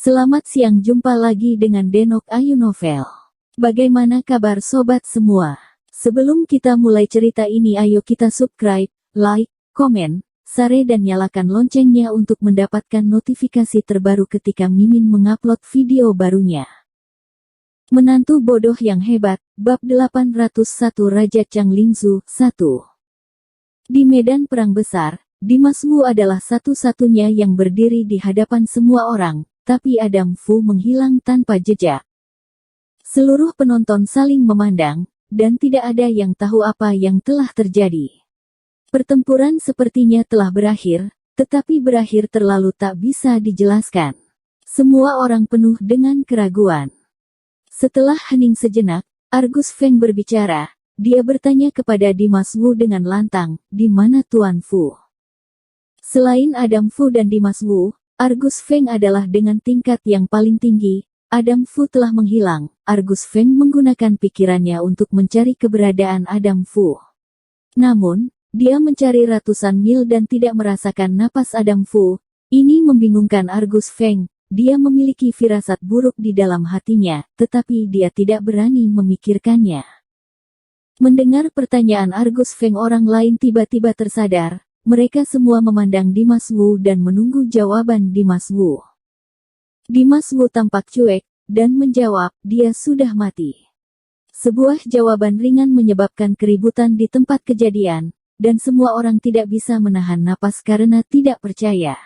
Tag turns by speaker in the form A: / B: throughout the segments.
A: Selamat siang, jumpa lagi dengan Denok Ayu Novel. Bagaimana kabar sobat semua? Sebelum kita mulai cerita ini, ayo kita subscribe, like, komen, share dan nyalakan loncengnya untuk mendapatkan notifikasi terbaru ketika Mimin mengupload video barunya. Menantu bodoh yang hebat, bab 801 Raja Changlingzu 1. Di medan perang besar, Dimas Wu adalah satu-satunya yang berdiri di hadapan semua orang. Tapi Adam Fu menghilang tanpa jejak. Seluruh penonton saling memandang, dan tidak ada yang tahu apa yang telah terjadi. Pertempuran sepertinya telah berakhir, tetapi berakhir terlalu tak bisa dijelaskan. Semua orang penuh dengan keraguan. Setelah hening sejenak, Argus Feng berbicara. Dia bertanya kepada Dimas Wu dengan lantang, "Di mana Tuan Fu?" Selain Adam Fu dan Dimas Wu, Argus Feng adalah dengan tingkat yang paling tinggi. Adam Fu telah menghilang. Argus Feng menggunakan pikirannya untuk mencari keberadaan Adam Fu. Namun, dia mencari ratusan mil dan tidak merasakan napas Adam Fu. Ini membingungkan Argus Feng. Dia memiliki firasat buruk di dalam hatinya, tetapi dia tidak berani memikirkannya. Mendengar pertanyaan Argus Feng, orang lain tiba-tiba tersadar. Mereka semua memandang Dimas Wu dan menunggu jawaban Dimas Wu. Dimas Wu tampak cuek, dan menjawab, "Dia sudah mati." Sebuah jawaban ringan menyebabkan keributan di tempat kejadian, dan semua orang tidak bisa menahan napas karena tidak percaya.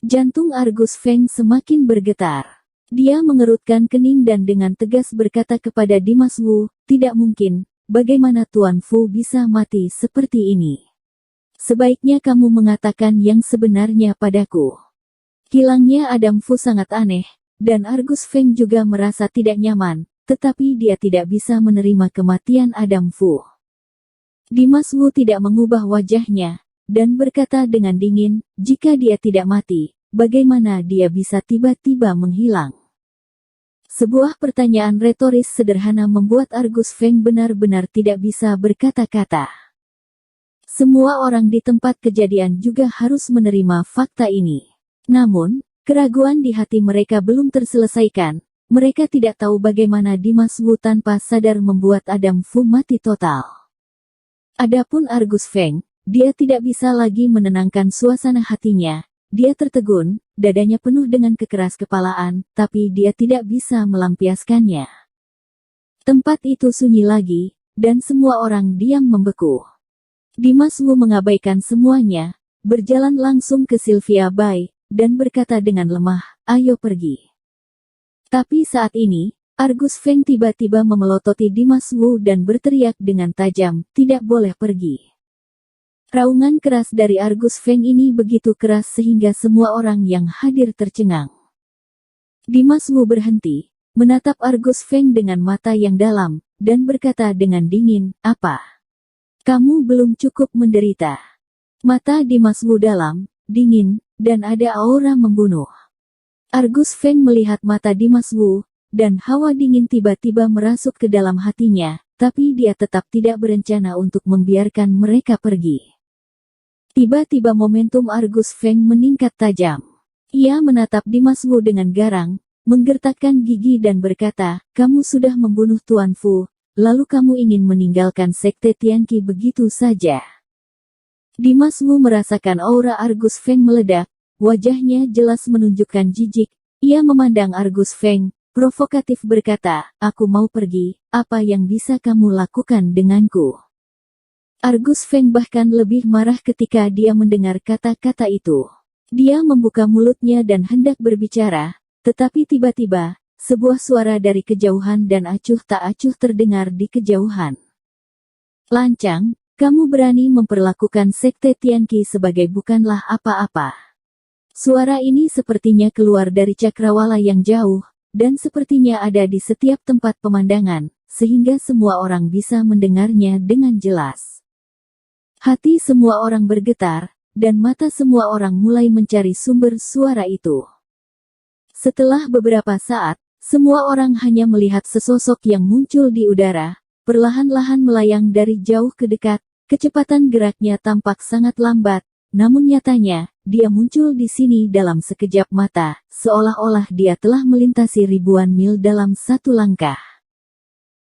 A: Jantung Argus Feng semakin bergetar. Dia mengerutkan kening dan dengan tegas berkata kepada Dimas Wu, "Tidak mungkin, bagaimana Tuan Fu bisa mati seperti ini? Sebaiknya kamu mengatakan yang sebenarnya padaku." Hilangnya Adam Fu sangat aneh, dan Argus Feng juga merasa tidak nyaman, tetapi dia tidak bisa menerima kematian Adam Fu. Dimas Wu tidak mengubah wajahnya, dan berkata dengan dingin, "Jika dia tidak mati, bagaimana dia bisa tiba-tiba menghilang?" Sebuah pertanyaan retoris sederhana membuat Argus Feng benar-benar tidak bisa berkata-kata. Semua orang di tempat kejadian juga harus menerima fakta ini. Namun, keraguan di hati mereka belum terselesaikan. Mereka tidak tahu bagaimana Dimas Wu tanpa sadar membuat Adam Fu mati total. Adapun Argus Feng, dia tidak bisa lagi menenangkan suasana hatinya. Dia tertegun, dadanya penuh dengan kekeras-kepalaan, tapi dia tidak bisa melampiaskannya. Tempat itu sunyi lagi, dan semua orang diam membeku. Dimas Wu mengabaikan semuanya, berjalan langsung ke Sylvia Bai, dan berkata dengan lemah, "Ayo pergi." Tapi saat ini, Argus Feng tiba-tiba memelototi Dimas Wu dan berteriak dengan tajam, "Tidak boleh pergi." Raungan keras dari Argus Feng ini begitu keras sehingga semua orang yang hadir tercengang. Dimas Wu berhenti, menatap Argus Feng dengan mata yang dalam, dan berkata dengan dingin, "Apa? Kamu belum cukup menderita." Mata Dimas Wu dalam, dingin, dan ada aura membunuh. Argus Feng melihat mata Dimas Wu, dan hawa dingin tiba-tiba merasuk ke dalam hatinya, tapi dia tetap tidak berencana untuk membiarkan mereka pergi. Tiba-tiba momentum Argus Feng meningkat tajam. Ia menatap Dimas Wu dengan garang, menggertakkan gigi dan berkata, "Kamu sudah membunuh Tuan Fu. Lalu kamu ingin meninggalkan Sekte Tianqi begitu saja?" Dimas Wu merasakan aura Argus Feng meledak, wajahnya jelas menunjukkan jijik. Ia memandang Argus Feng, provokatif berkata, "Aku mau pergi, apa yang bisa kamu lakukan denganku?" Argus Feng bahkan lebih marah ketika dia mendengar kata-kata itu. Dia membuka mulutnya dan hendak berbicara, tetapi tiba-tiba, sebuah suara dari kejauhan dan acuh tak acuh terdengar di kejauhan. "Lancang, kamu berani memperlakukan Sekte Tianqi sebagai bukanlah apa-apa." Suara ini sepertinya keluar dari cakrawala yang jauh, dan sepertinya ada di setiap tempat pemandangan, sehingga semua orang bisa mendengarnya dengan jelas. Hati semua orang bergetar, dan mata semua orang mulai mencari sumber suara itu. Setelah beberapa saat, semua orang hanya melihat sesosok yang muncul di udara, perlahan-lahan melayang dari jauh ke dekat. Kecepatan geraknya tampak sangat lambat, namun nyatanya, dia muncul di sini dalam sekejap mata, seolah-olah dia telah melintasi ribuan mil dalam satu langkah.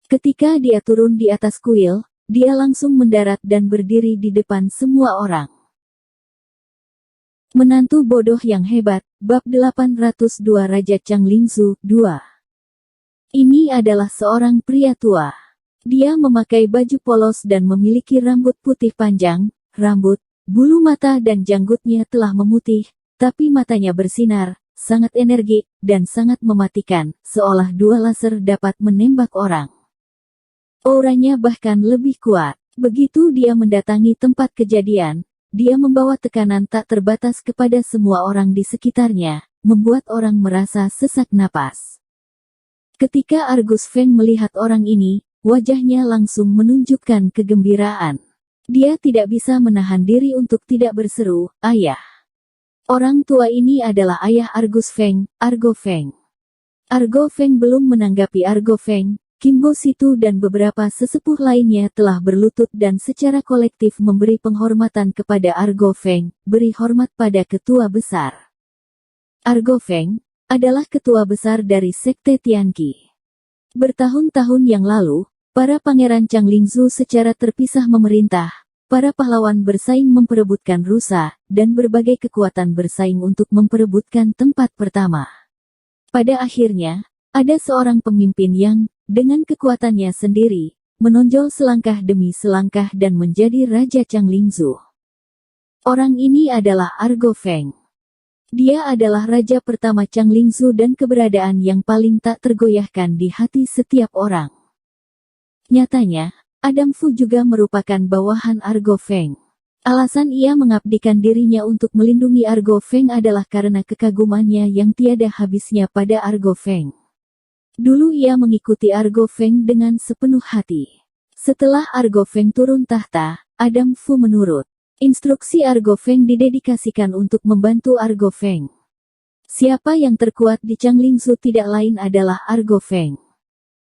A: Ketika dia turun di atas kuil, dia langsung mendarat dan berdiri di depan semua orang. Menantu bodoh yang hebat, bab 802 Raja Chang Lingzu, 2. Ini adalah seorang pria tua. Dia memakai baju polos dan memiliki rambut putih panjang, rambut, bulu mata dan janggutnya telah memutih, tapi matanya bersinar, sangat energik, dan sangat mematikan, seolah dua laser dapat menembak orang. Auranya bahkan lebih kuat. Begitu dia mendatangi tempat kejadian, dia membawa tekanan tak terbatas kepada semua orang di sekitarnya, membuat orang merasa sesak napas. Ketika Argus Feng melihat orang ini, wajahnya langsung menunjukkan kegembiraan. Dia tidak bisa menahan diri untuk tidak berseru, "Ayah!" Orang tua ini adalah ayah Argus Feng, Argo Feng. Argo Feng belum menanggapi Argo Feng. Kim Bo Situ dan beberapa sesepuh lainnya telah berlutut dan secara kolektif memberi penghormatan kepada Argo Feng, beri hormat pada ketua besar. Argo Feng adalah ketua besar dari Sekte Tianqi. Bertahun-tahun yang lalu, para pangeran Chang Lingzu secara terpisah memerintah, para pahlawan bersaing memperebutkan rusa, dan berbagai kekuatan bersaing untuk memperebutkan tempat pertama. Pada akhirnya, ada seorang pemimpin yang, dengan kekuatannya sendiri, menonjol selangkah demi selangkah dan menjadi Raja Chang Lingzu. Orang ini adalah Argo Feng. Dia adalah raja pertama Chang Lingzu dan keberadaan yang paling tak tergoyahkan di hati setiap orang. Nyatanya, Adam Fu juga merupakan bawahan Argo Feng. Alasan ia mengabdikan dirinya untuk melindungi Argo Feng adalah karena kekagumannya yang tiada habisnya pada Argo Feng. Dulu ia mengikuti Argo Feng dengan sepenuh hati. Setelah Argo Feng turun tahta, Adam Fu menurut. Instruksi Argo Feng didedikasikan untuk membantu Argo Feng. Siapa yang terkuat di Chang Lingzu tidak lain adalah Argo Feng.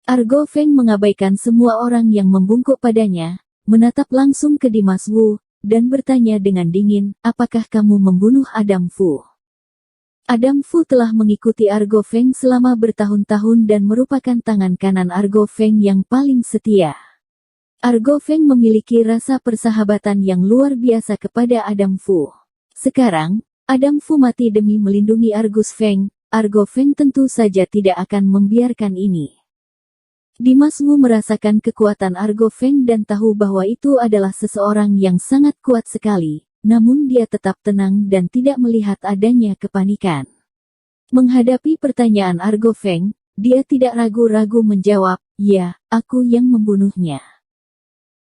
A: Argo Feng mengabaikan semua orang yang membungkuk padanya, menatap langsung ke Dimas Wu, dan bertanya dengan dingin, "Apakah kamu membunuh Adam Fu?" Adam Fu telah mengikuti Argo Feng selama bertahun-tahun dan merupakan tangan kanan Argo Feng yang paling setia. Argo Feng memiliki rasa persahabatan yang luar biasa kepada Adam Fu. Sekarang, Adam Fu mati demi melindungi Argus Feng, Argo Feng tentu saja tidak akan membiarkan ini. Dimas Wu merasakan kekuatan Argo Feng dan tahu bahwa itu adalah seseorang yang sangat kuat sekali. Namun dia tetap tenang dan tidak melihat adanya kepanikan. Menghadapi pertanyaan Argo Feng, dia tidak ragu-ragu menjawab, "Ya, aku yang membunuhnya."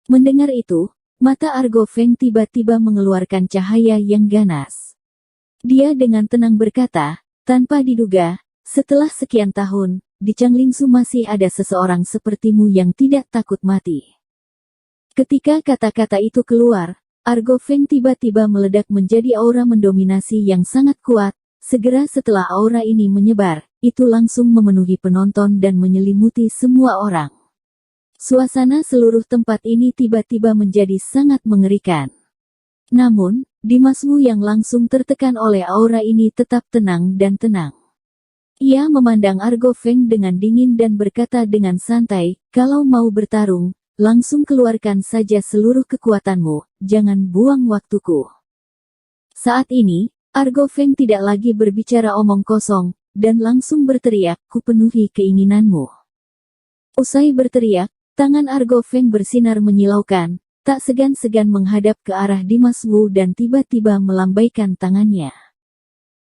A: Mendengar itu, mata Argo Feng tiba-tiba mengeluarkan cahaya yang ganas. Dia dengan tenang berkata, "Tanpa diduga, setelah sekian tahun, di Chang Lingzu masih ada seseorang sepertimu yang tidak takut mati." Ketika kata-kata itu keluar, Argo Feng tiba-tiba meledak menjadi aura mendominasi yang sangat kuat. Segera setelah aura ini menyebar, itu langsung memenuhi penonton dan menyelimuti semua orang. Suasana seluruh tempat ini tiba-tiba menjadi sangat mengerikan. Namun, Dimas Wu yang langsung tertekan oleh aura ini tetap tenang dan tenang. Ia memandang Argo Feng dengan dingin dan berkata dengan santai, "Kalau mau bertarung, langsung keluarkan saja seluruh kekuatanmu, jangan buang waktuku." Saat ini, Argo Feng tidak lagi berbicara omong kosong, dan langsung berteriak, "Kupenuhi keinginanmu." Usai berteriak, tangan Argo Feng bersinar menyilaukan, tak segan-segan menghadap ke arah Dimas Wu dan tiba-tiba melambaikan tangannya.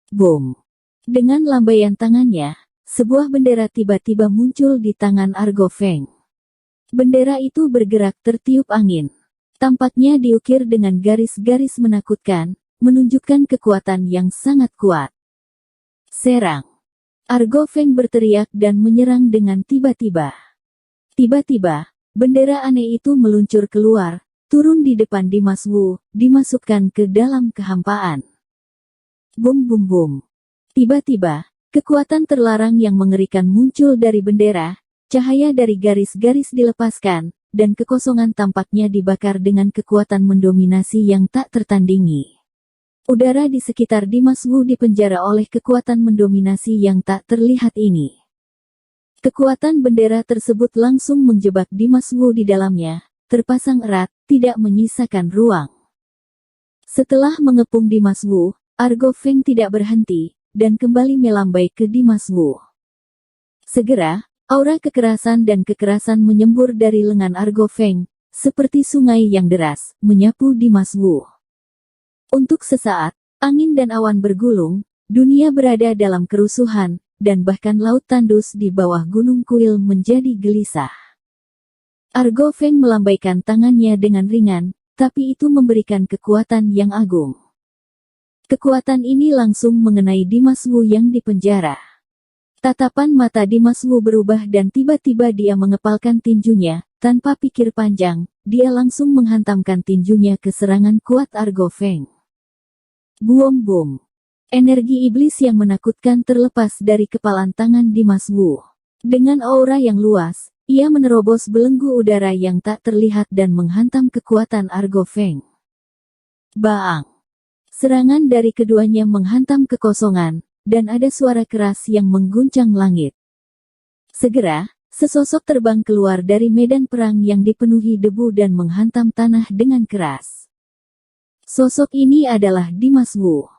A: Boom! Dengan lambaian tangannya, sebuah bendera tiba-tiba muncul di tangan Argo Feng. Bendera itu bergerak tertiup angin. Tampaknya diukir dengan garis-garis menakutkan, menunjukkan kekuatan yang sangat kuat. Serang! Argo Feng berteriak dan menyerang dengan tiba-tiba. Tiba-tiba, bendera aneh itu meluncur keluar, turun di depan Dimas Wu, dimasukkan ke dalam kehampaan. Bum bum bum. Tiba-tiba, kekuatan terlarang yang mengerikan muncul dari bendera. Cahaya dari garis-garis dilepaskan, dan kekosongan tampaknya dibakar dengan kekuatan mendominasi yang tak tertandingi. Udara di sekitar Dimas Wu dipenjara oleh kekuatan mendominasi yang tak terlihat ini. Kekuatan bendera tersebut langsung menjebak Dimas Wu di dalamnya, terpasang erat, tidak menyisakan ruang. Setelah mengepung Dimas Wu, Argo Feng tidak berhenti, dan kembali melambai ke Dimas Wu. Segera, aura kekerasan dan kekerasan menyembur dari lengan Argo Feng, seperti sungai yang deras, menyapu Dimas Wu. Untuk sesaat, angin dan awan bergulung, dunia berada dalam kerusuhan, dan bahkan laut tandus di bawah Gunung Kuil menjadi gelisah. Argo Feng melambaikan tangannya dengan ringan, tapi itu memberikan kekuatan yang agung. Kekuatan ini langsung mengenai Dimas Wu yang dipenjara. Tatapan mata Dimas Wu berubah dan tiba-tiba dia mengepalkan tinjunya, tanpa pikir panjang, dia langsung menghantamkan tinjunya ke serangan kuat Argo Feng. Boom-boom. Energi iblis yang menakutkan terlepas dari kepalan tangan Dimas Wu. Dengan aura yang luas, ia menerobos belenggu udara yang tak terlihat dan menghantam kekuatan Argo Feng. Baang. Serangan dari keduanya menghantam kekosongan, dan ada suara keras yang mengguncang langit. Segera, sesosok terbang keluar dari medan perang yang dipenuhi debu dan menghantam tanah dengan keras. Sosok ini adalah Dimas Wu.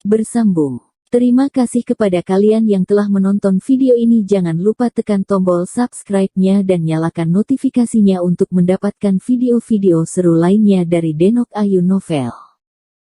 A: Bersambung. Terima kasih kepada kalian yang telah menonton video ini. Jangan lupa tekan tombol subscribe-nya dan nyalakan notifikasinya untuk mendapatkan video-video seru lainnya dari Denok Ayu Novel.